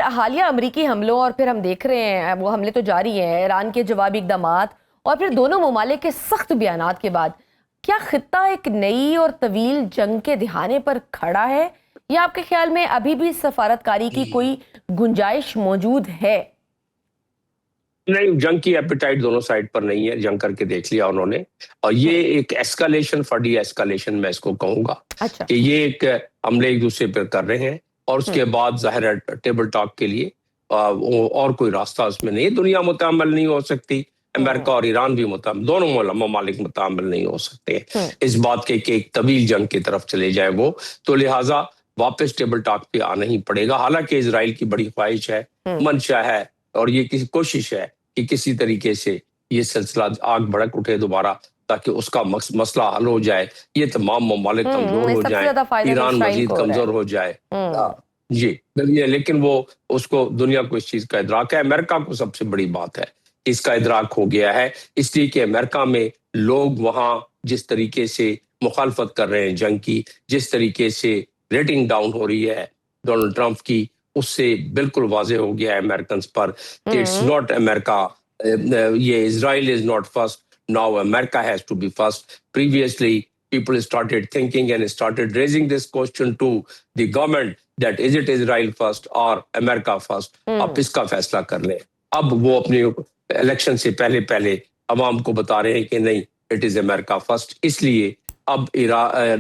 हालिया अमरीकी हमलों और फिर हम देख रहे हैं वो हमले तो जारी हैं, ईरान के जवाबी इक़दामात और फिर दोनों ममालिक के सख्त बयानात के बाद क्या खित्ता एक नई और तवील जंग के दिहाने पर खड़ा है या आपके ख्याल में अभी भी सफारतकारी की कोई गुंजाइश मौजूद है? नहीं, जंग की एपिटाइट दोनों साइड पर नहीं है। जंग करके देख लिया उन्होंने और ये एक एस्कालेशन फॉर डी एस्कालेशन मैं इसको कहूंगा। अच्छा। कि ये एक हमले एक दूसरे पर कर रहे हैं और उसके बाद जाहिर है टेबल टॉक के लिए और कोई रास्ता उसमें नहीं। दुनिया मुतामल नहीं हो सकती, अमेरिका और ईरान भी दोनों ममालिक मुतामल नहीं हो सकते इस बात के कि एक तवील जंग की तरफ चले जाए वो, तो लिहाजा वापस टेबल टॉक पे आना ही पड़ेगा। हालांकि इजराइल की बड़ी ख्वाहिश है, मंशा है और ये किसी कोशिश है कि किसी तरीके से ये सिलसिला आग भड़क उठे दोबारा ताकि उसका मसला हल हो जाए, ये तमाम ममालिक कमजोर हो जाए, ईरान मजीद कमजोर हो जाए। जी, लेकिन वो उसको दुनिया को इस चीज का इदराक है। अमेरिका को सबसे बड़ी बात है इसका इदराक हो गया है, इसलिए कि अमेरिका में लोग वहां जिस तरीके से मुखालफत कर रहे हैं जंग की, जिस तरीके से रेटिंग डाउन हो रही है डोनाल्ड ट्रंप की, उससे बिल्कुल वाजे हो गया है अमेरिकन पर इट्स नॉट अमेरिका, ये Israel is not first, now America has to be first. Previously people started thinking and started raising this question to the government that is it Israel first or America first, आप इसका फैसला कर लें। अब वो अपने election से पहले पहले अवाम को बता रहे हैं कि नहीं, इट इज अमेरिका फर्स्ट। इसलिए अब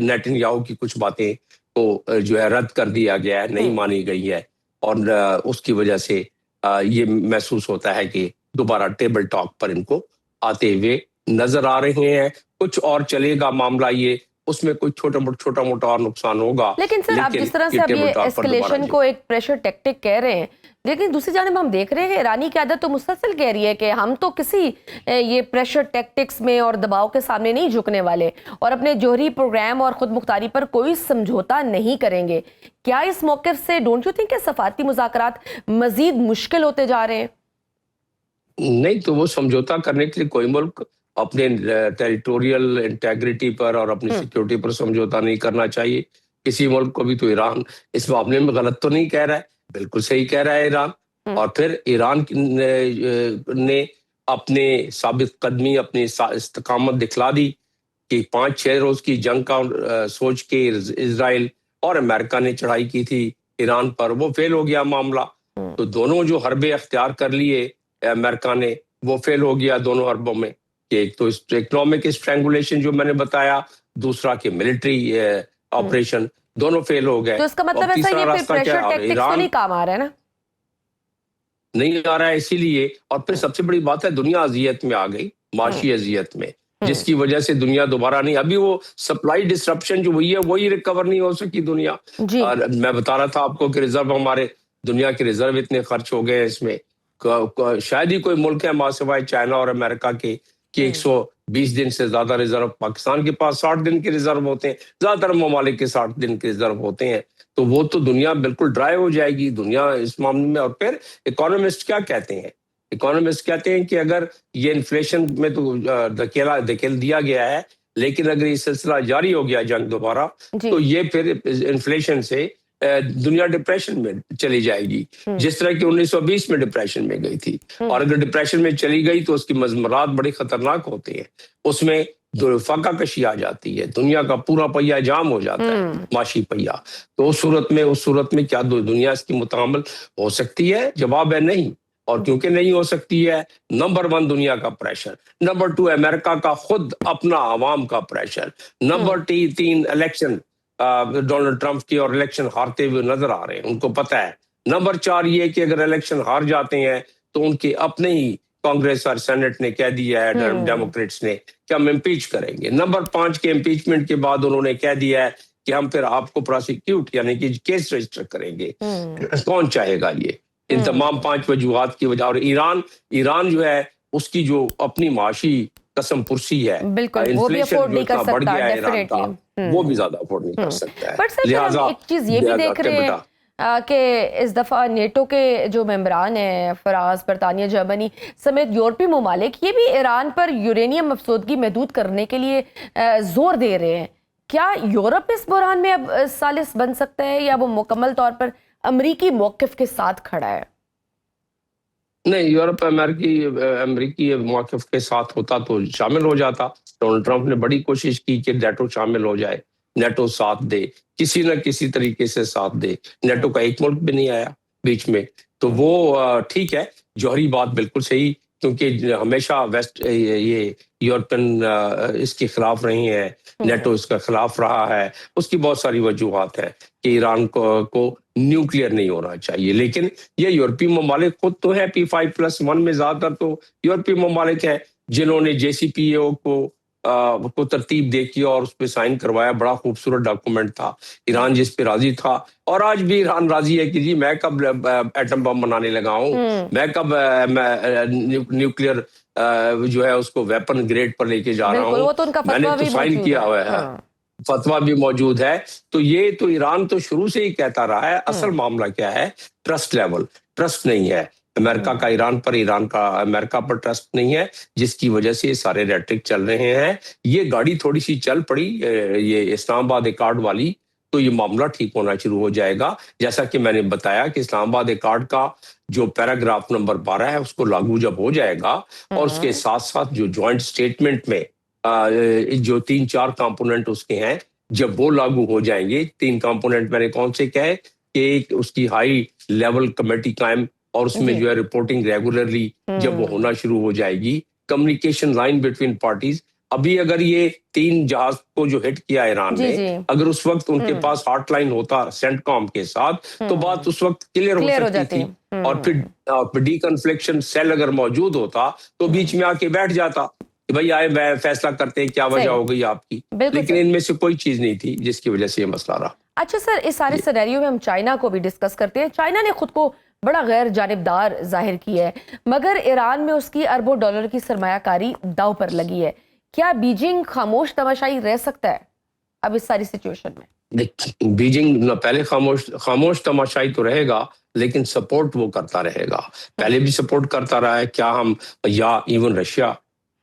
नेतन्याहू की कुछ बातें को जो है रद्द कर दिया गया है, नहीं मानी गई है और उसकी वजह से ये महसूस होता है कि दोबारा टेबल टॉक पर इनको आते हुए नजर आ रहे हैं। कुछ और चलेगा मामला, ये उसमें कोई छोटा मोटा और नुकसान होगा। लेकिन सर आप जिस तरह से अब ये एस्केलेशन को एक प्रेशर टैक्टिक कह रहे हैं, लेकिन दूसरी जानिब हम देख रहे हैं ईरानी क़यादत तो मुसलसल कह रही है कि हम तो किसी ये प्रेशर टैक्टिक्स में और दबाव के सामने नहीं झुकने वाले और अपने जोहरी प्रोग्राम और खुद मुख्तारी पर कोई समझौता नहीं करेंगे। क्या इस मौके से डोंट यू थिंक कि सफारती मुज़ाकरात मजीद मुश्किल होते जा रहे हैं? नहीं, तो वो समझौता करने के लिए कोई मुल्क अपने टेरिटोरियल इंटेग्रिटी पर और अपनी सिक्योरिटी पर समझौता नहीं करना चाहिए किसी मुल्क को भी। तो ईरान इस मामले में गलत तो नहीं कह रहा है, बिल्कुल सही कह रहा है ईरान। और फिर ईरान ने अपने साबित कदमी, अपनी इस्तकामत दिखला दी कि 5-6 रोज की जंग का सोच के इजराइल और अमेरिका ने चढ़ाई की थी ईरान पर, वो फेल हो गया मामला। तो दोनों जो हरबे अख्तियार कर लिए अमेरिका ने, वो फेल हो गया दोनों हरबों में। एक तो इकोनॉमिक स्ट्रैंगुलेशन जो मैंने बताया, दूसरा के मिलिट्री ऑपरेशन, दोनों फेल हो गए। तो इसका मतलब ऐसा ये फिर प्रेशर टैक्टिक्स तो नहीं काम आ रहा है ना? नहीं आ रहा है इसीलिए। और फिर सबसे बड़ी बात है दुनिया अजियत में आ गई, माशी अजियत में, जिसकी वजह से दुनिया दोबारा नहीं, अभी वो सप्लाई डिसरप्शन जो हुई है वही रिकवर नहीं हो सकी दुनिया। और मैं बता रहा था आपको कि रिजर्व, हमारे दुनिया के रिजर्व इतने खर्च हो गए इसमें, शायद ही कोई मुल्क है मासिवाय चाइना और अमेरिका के कि 120 दिन से ज्यादा रिजर्व। पाकिस्तान के पास 60 दिन के रिजर्व होते हैं, ज्यादातर ममालिक के 60 दिन के रिजर्व होते हैं। तो वो तो दुनिया बिल्कुल ड्राई हो जाएगी दुनिया इस मामले में। और फिर इकोनॉमिस्ट क्या कहते हैं? इकोनॉमिस्ट कहते हैं कि अगर ये इन्फ्लेशन में तो धकेल दिया गया है, लेकिन अगर ये सिलसिला जारी हो गया जंग दोबारा, तो ये फिर इन्फ्लेशन से दुनिया डिप्रेशन में चली जाएगी, जिस तरह की 1920 में डिप्रेशन में गई थी। और अगर डिप्रेशन में चली गई तो उसकी मज़मरात बड़े खतरनाक होते हैं, उसमें फाका कशी आ जाती है, दुनिया का पूरा पहिया जाम हो जाता है, माशी पहिया। तो उस सूरत में क्या दुनिया इसकी मुतामल हो सकती है? जवाब है नहीं। और क्योंकि नहीं हो सकती है, नंबर 1 दुनिया का प्रेशर, नंबर 2 अमेरिका का खुद अपना अवाम का pressure, number 3 election Donald Trump की और इलेक्शन हारते हुए नजर आ रहे हैं, उनको पता है। नंबर 4 ये कि अगर इलेक्शन हार जाते हैं तो उनके अपने ही कांग्रेस और सेनेट ने कह दिया है, डेमोक्रेट्स ने, कि हम इम्पीच करेंगे। नंबर 5 के इम्पीचमेंट के बाद उन्होंने कह दिया है कि हम फिर आपको प्रोसिक्यूट यानी कि केस रजिस्टर करेंगे। कौन चाहेगा ये? इन तमाम 5 वजूहात की वजह। और ईरान जो है उसकी जो अपनी माशी कसम पुरसी है, इन्फ्लेशन जो इतना बढ़ गया है ईरान का, वो भी ज्यादा अफोर्ड नहीं कर सकता है। पर सर हम एक चीज ये भी देख रहे हैं कि इस दफा नेटो के जो मेंबरान हैं, फ्रांस, बरतानिया, जर्मनी समेत यूरोपीय ममालिक, ये भी ईरान पर यूरेनियम अफसोदगी महदूद करने के लिए जोर दे रहे हैं। क्या यूरोप इस बहरान में अब सालिस बन सकता है या वो मुकम्मल तौर पर अमरीकी मौकिफ के साथ खड़ा है? नहीं, यूरोप अमेरिकी मौक़िफ़ के साथ होता तो शामिल हो जाता। डोनाल्ड ट्रंप ने बड़ी कोशिश की कि नेटो शामिल हो जाए, नेटो साथ दे, किसी न किसी तरीके से साथ दे। नेटो का एक मुल्क भी नहीं आया बीच में, तो वो ठीक है, जौहरी बात बिल्कुल सही, क्योंकि हमेशा वेस्ट ये यूरोपियन इसके खिलाफ रही हैं, नेटो इसका खिलाफ रहा है। उसकी बहुत सारी वजूहात हैं कि ईरान को न्यूक्लियर नहीं होना चाहिए, लेकिन ये यूरोपीय ममालिक खुद तो है P5+1 में, ज्यादातर तो यूरोपीय ममालिक हैं जिन्होंने JCPOA को तरतीब दे की और उस पर साइन करवाया। बड़ा खूबसूरत डॉक्यूमेंट था, ईरान जिस पे राजी था, और आज भी ईरान राजी है कि जी मैं कब एटम बम बनाने लगा हूँ, मैं कब न्यूक्लियर जो है उसको वेपन ग्रेड पर लेके जा रहा हूँ, तो मैंने तो साइन किया हुआ है। फतवा भी मौजूद है। तो ये तो ईरान तो शुरू से ही कहता रहा है। असल मामला क्या है? ट्रस्ट लेवल, ट्रस्ट नहीं है अमेरिका का ईरान पर, ईरान का अमेरिका पर ट्रस्ट नहीं है, जिसकी वजह से ये सारे रेट्रिक चल रहे हैं। ये गाड़ी थोड़ी सी चल पड़ी ये इस्लामाबाद अकॉर्ड वाली, तो ये मामला ठीक होना शुरू हो जाएगा। जैसा कि मैंने बताया कि इस्लामाबाद अकॉर्ड का जो पैराग्राफ नंबर 12 है उसको लागू जब हो जाएगा, और उसके साथ साथ जो ज्वाइंट स्टेटमेंट में जो 3-4 कंपोनेंट उसके हैं, जब वो लागू हो जाएंगे, 3 कंपोनेंट मैंने कौन से कहे कि एक उसकी हाई लेवल कमेटी कायम, और उसमें जो है रिपोर्टिंग रेगुलरली जब वो होना शुरू हो जाएगी, कम्युनिकेशन लाइन बिटवीन पार्टीज। अभी अगर ये 3 जहाज को जो हिट किया ईरान ने, अगर उस वक्त उनके पास हॉटलाइन होता सेंटकॉम के साथ, तो बात उस वक्त क्लियर हो सकती थी। और फिर डीकन्फ्लिक्शन सेल अगर मौजूद होता तो बीच में आके बैठ जाता कि भाई आए मैं फैसला करते हैं, क्या वजह हो गई आपकी। लेकिन इनमें से कोई चीज नहीं थी जिसकी वजह से ये मसला रहा। अच्छा सर, इस सारे सिनेरियो में हम चाइना को भी डिस्कस करते हैं। चाइना ने खुद को बड़ा गैर जानिबदार जाहिर किया है, मगर ईरान में उसकी अरबों डॉलर की सरमायाकारी दांव पर लगी है। क्या बीजिंग खामोश तमाशाई रह सकता है अब इस सारी सिचुएशन में? देखिए, बीजिंग न पहले खामोश तमाशाई तो रहेगा, लेकिन सपोर्ट वो करता रहेगा। पहले भी सपोर्ट करता रहा है। क्या हम, या इवन रशिया,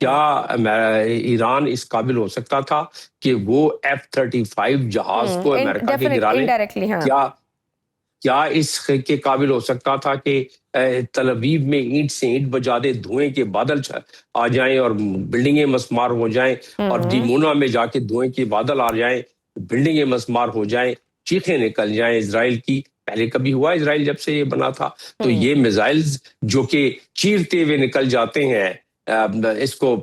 क्या ईरान इस काबिल हो सकता था कि वो F-35 जहाज को अमेरिका के गिराने? क्या इसके काबिल हो सकता था कि तल अवीव में ईंट से ईंट बजा दे, धुएं के बादल आ जाएं और बिल्डिंगें मस्मार हो जाएं, और दीमोना में जाके धुएं के बादल आ जाएं, बिल्डिंगें मस्मार हो जाएं, चीखें निकल जाएं इजराइल की? पहले कभी हुआ इजराइल जब से ये बना था? तो ये मिसाइल्स जो कि चीरते हुए निकल जाते हैं, इसको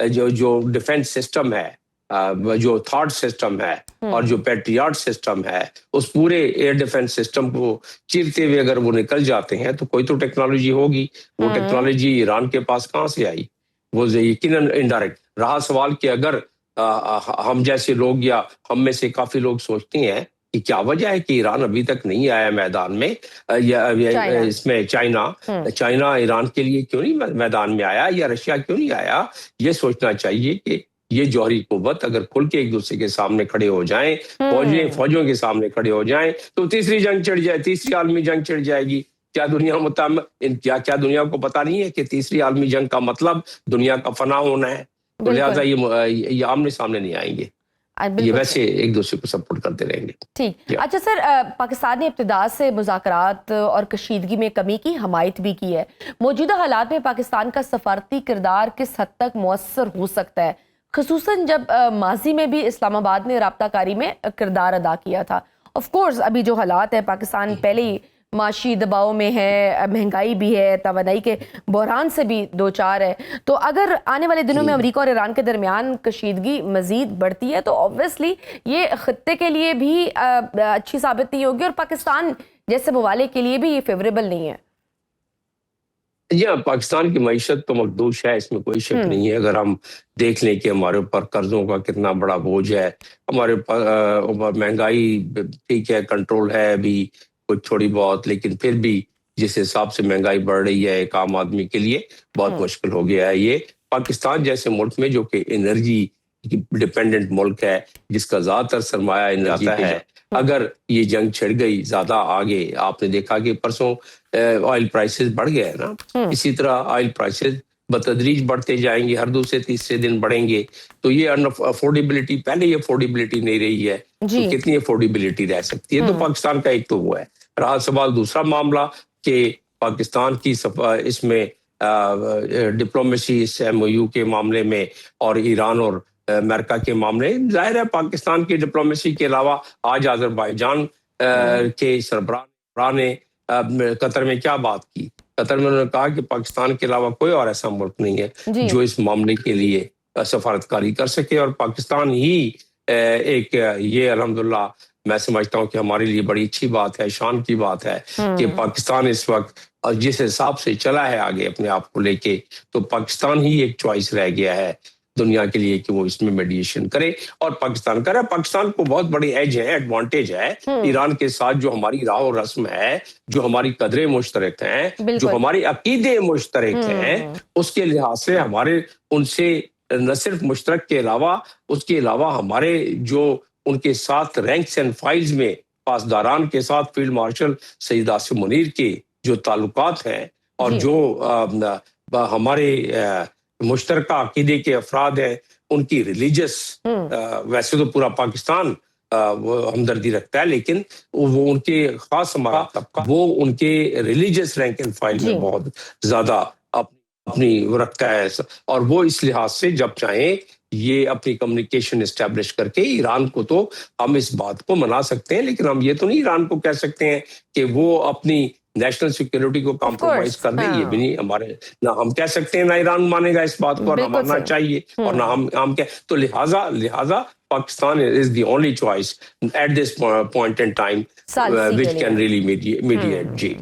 जो डिफेंस सिस्टम है, जो थॉट सिस्टम है और जो पैट्रियट सिस्टम है, उस पूरे एयर डिफेंस सिस्टम को चीरते हुए अगर वो निकल जाते हैं, तो कोई तो टेक्नोलॉजी होगी। वो टेक्नोलॉजी ईरान के पास कहाँ से आई? वो यकीनन इनडायरेक्ट रहा। सवाल कि अगर हम जैसे लोग या हम में से काफी लोग सोचते हैं कि क्या वजह है कि ईरान अभी तक नहीं आया मैदान में, या इसमें चाइना ईरान के लिए क्यों नहीं मैदान में आया, या रशिया क्यों नहीं आया? ये सोचना चाहिए कि ये जौहरी कुव्वत अगर खुल के एक दूसरे के सामने खड़े हो जाएं, फौजों के सामने खड़े हो जाएं, तो तीसरी जंग छिड़ जाए, तीसरी आलमी जंग छिड़ जाएगी। क्या दुनिया को पता नहीं है कि तीसरी आलमी जंग का मतलब दुनिया का फना होना है? तो लिहाजा ये आमने सामने नहीं आएंगे, ये वैसे एक दूसरे को सपोर्ट करते रहेंगे। ठीक। अच्छा सर, पाकिस्तान ने इब्तिदा से मुज़ाकरात और कशीदगी में कमी की हमायत भी की है। मौजूदा हालात में पाकिस्तान का सफारती किरदार किस हद तक मुअस्सर हो सकता है, खुसूसन जब माजी में भी इस्लामाबाद ने राब्ताकारी में किरदार अदा किया था? ऑफ कोर्स अभी जो हालात है, पाकिस्तान पहले ही माशी दबाव में है, महंगाई भी है, तवानाई के बहरान से भी दो चार है। तो अगर आने वाले दिनों में अमेरिका और ईरान के दरमियान कशीदगी मजीद बढ़ती है, तो ऑब्वियसली ये खत्ते के लिए भी अच्छी साबित नहीं होगी, और पाकिस्तान जैसे ममालिक के लिए भी ये फेवरेबल नहीं है। जी हाँ, पाकिस्तान की मईशत तो मखदूश है, इसमें कोई शक नहीं है। अगर हम देख लें कि हमारे ऊपर कर्जों का कितना बड़ा बोझ है, हमारे ऊपर महंगाई ठीक है, कंट्रोल है अभी कुछ थोड़ी बहुत, लेकिन फिर भी जिस हिसाब से महंगाई बढ़ रही है एक आम आदमी के लिए बहुत मुश्किल हो गया है। ये पाकिस्तान जैसे मुल्क में जो कि एनर्जी डिपेंडेंट मुल्क है, जिसका ज्यादातर सरमाया एनर्जी पे है, अगर ये जंग छिड़ गई ज्यादा आगे, आपने देखा कि परसों ऑयल प्राइसेस बढ़ गए ना, इसी तरह ऑयल प्राइसेस बतदरीज बढ़ते जाएंगे, हर दूसरे तीसरे दिन बढ़ेंगे। तो ये अफोर्डेबिलिटी, पहले ये अफोर्डेबिलिटी नहीं रही है, तो कितनी अफोर्डेबिलिटी रह सकती है? तो पाकिस्तान का एक तो वो है। रहा सवाल दूसरा मामला कि पाकिस्तान की इसमें डिप्लोमेसी इस MOU के मामले में और ईरान और अमेरिका के मामले, जाहिर है पाकिस्तान की डिप्लोमेसी के अलावा आज अजरबैजान के सरबराह ने कतर में क्या बात की। कतर में उन्होंने कहा कि पाकिस्तान के अलावा कोई और ऐसा मुल्क नहीं है जो इस मामले के लिए सफारतकारी कर सके, और पाकिस्तान ही एक ये अल्हम्दुलिल्लाह मैं समझता हूं कि हमारे लिए बड़ी अच्छी बात है, शान की बात है कि पाकिस्तान इस वक्त जिस हिसाब से चला है आगे अपने आप को लेके, तो पाकिस्तान ही एक चॉइस रह गया है दुनिया के लिए कि वो इसमें मेडिएशन करे और पाकिस्तान करे। पाकिस्तान को बहुत बड़ी एज है, एडवांटेज है ईरान के साथ, जो हमारी राह और रस्म है, जो हमारी कदरें मुश्तरक हैं, जो हमारी अकीदे मुश्तरक हैं, उसके लिहाज से हमारे उनसे न सिर्फ मुश्तरक के अलावा उसके अलावा हमारे जो उनके साथ रैंक्स एंड फाइल्स में पासदारान के साथ फील्ड मार्शल सईद आसिम मुनीर के जो ताल्लुकात हैं और जो हमारे मुश्तरका अकीदे के अफराद हैं, उनकी रिलीजियस वैसे तो पूरा पाकिस्तान वो हमदर्दी रखता है, लेकिन वो उनके खास हमारा तबका वो उनके रिलीजियस रैंक एंड फाइल में बहुत ज्यादा अपनी रखता है, और वो इस लिहाज से जब चाहे ये अपनी कम्युनिकेशन एस्टेब्लिश करके ईरान को तो हम इस बात को मना सकते हैं, लेकिन हम ये तो नहीं ईरान को कह सकते हैं कि वो अपनी नेशनल सिक्योरिटी को कॉम्प्रोमाइज कर दे। ये भी नहीं हमारे, ना हम कह सकते हैं ना ईरान मानेगा इस बात को, ना मानना चाहिए और ना हम कह, तो लिहाजा Pakistan is the only choice at this point in time which can really mediate. Ji